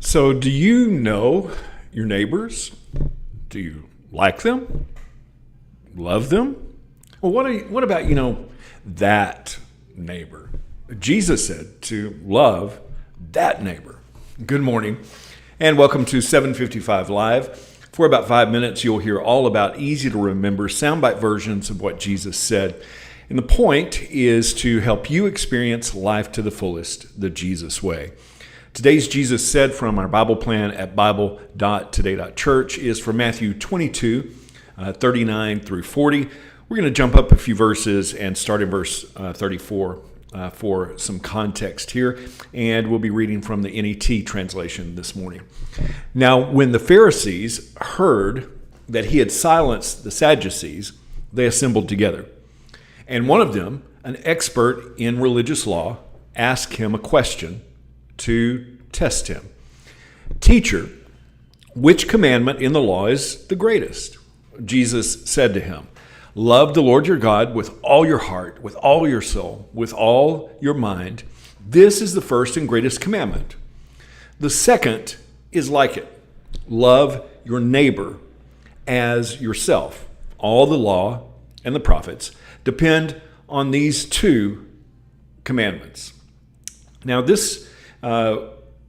So, do you know your neighbors? Do you like them? Love them? Well, what about, that neighbor? Jesus said to love that neighbor. Good morning, and welcome to 755 Live. For about 5 minutes, you'll hear all about easy to remember soundbite versions of what Jesus said. And the point is to help you experience life to the fullest, the Jesus way. Today's Jesus said from our Bible plan at bible.today.church is from Matthew 22, 39 through 40. We're going to jump up a few verses and start in verse 34 for some context here. And we'll be reading from the NET translation this morning. Now, when the Pharisees heard that he had silenced the Sadducees, they assembled together. And one of them, an expert in religious law, asked him a question to test him. Teacher, which commandment in the law is the greatest? Jesus said to him, love the Lord your God with all your heart, with all your soul, with all your mind. This is the first and greatest commandment. The second is like it. Love your neighbor as yourself. All the law and the prophets depend on these two commandments. Now, this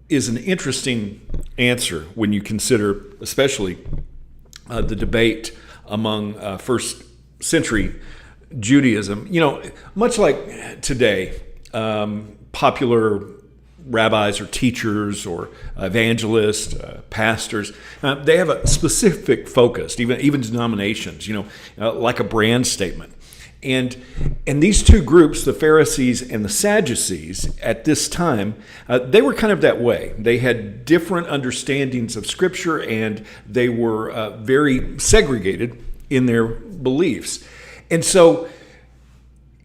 is an interesting answer when you consider, especially the debate among first century Judaism. Much like today, popular rabbis or teachers or evangelists, pastors, they have a specific focus, even denominations, like a brand statement. And these two groups, the Pharisees and the Sadducees, at this time, they were kind of that way. They had different understandings of Scripture, and they were very segregated in their beliefs. And so,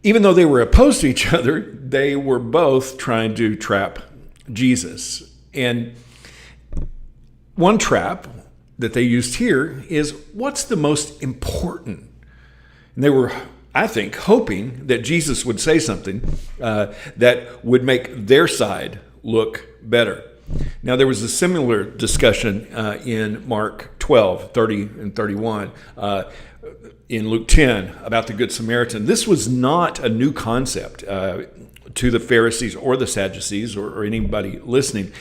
even though they were opposed to each other, they were both trying to trap Jesus. And one trap that they used here is, what's the most important? And they were, I think, hoping that Jesus would say something that would make their side look better. Now, there was a similar discussion in Mark 12, 30 and 31, in Luke 10 about the Good Samaritan. This was not a new concept to the Pharisees or the Sadducees or anybody listening.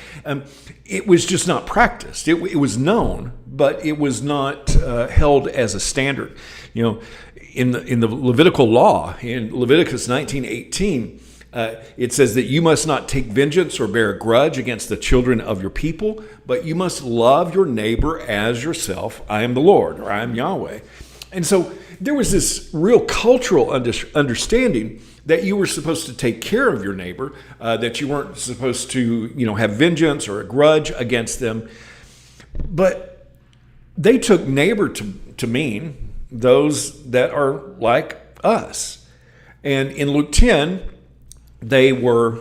It was just not practiced. It was known, but it was not held as a standard. In the Levitical law, in Leviticus 19:18, it says that you must not take vengeance or bear a grudge against the children of your people, but you must love your neighbor as yourself. I am the Lord, or I am Yahweh. And so there was this real cultural understanding that you were supposed to take care of your neighbor, that you weren't supposed to, have vengeance or a grudge against them. But they took neighbor to mean those that are like us. And in Luke 10, they were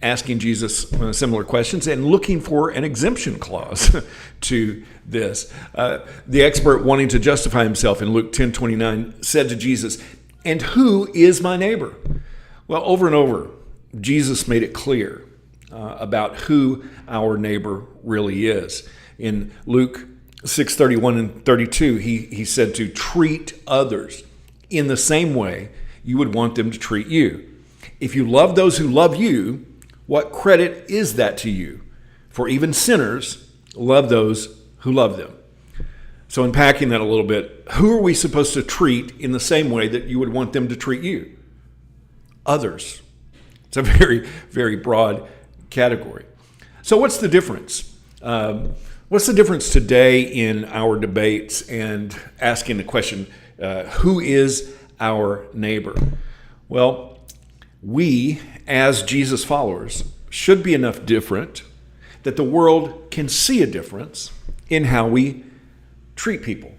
asking Jesus similar questions and looking for an exemption clause to this. The expert, wanting to justify himself in Luke 10:29, said to Jesus, and who is my neighbor? Well, over and over, Jesus made it clear about who our neighbor really is. In Luke 6:31 and 32, he said to treat others in the same way you would want them to treat you. If you love those who love you, what credit is that to you? For even sinners love those who love them. So unpacking that a little bit, who are we supposed to treat in the same way that you would want them to treat you? Others. It's a very, very broad category. So what's the difference? What's the difference today in our debates and asking the question, who is our neighbor? Well, we, as Jesus followers, should be enough different that the world can see a difference in how we treat people.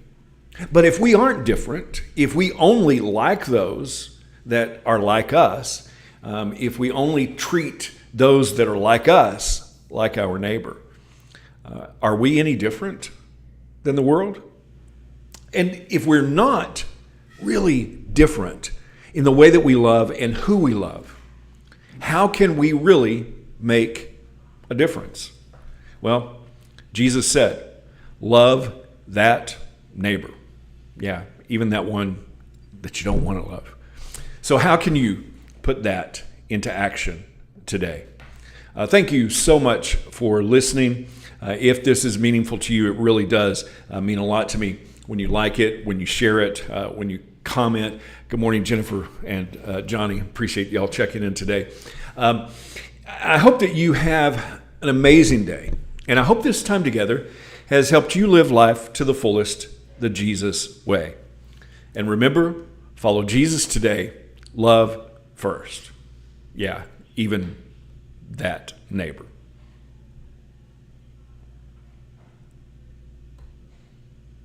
But if we aren't different, if we only like those that are like us, if we only treat those that are like us like our neighbor, are we any different than the world? And if we're not really different in the way that we love and who we love, how can we really make a difference? Well, Jesus said, love that neighbor. Yeah, even that one that you don't want to love. So how can you put that into action today? Thank you so much for listening. If this is meaningful to you, it really does mean a lot to me when you like it, when you share it, when you comment. Good morning, Jennifer and Johnny. Appreciate y'all checking in today. I hope that you have an amazing day, and I hope this time together has helped you live life to the fullest, the Jesus way. And remember, follow Jesus today. Love first. Yeah, even that neighbor.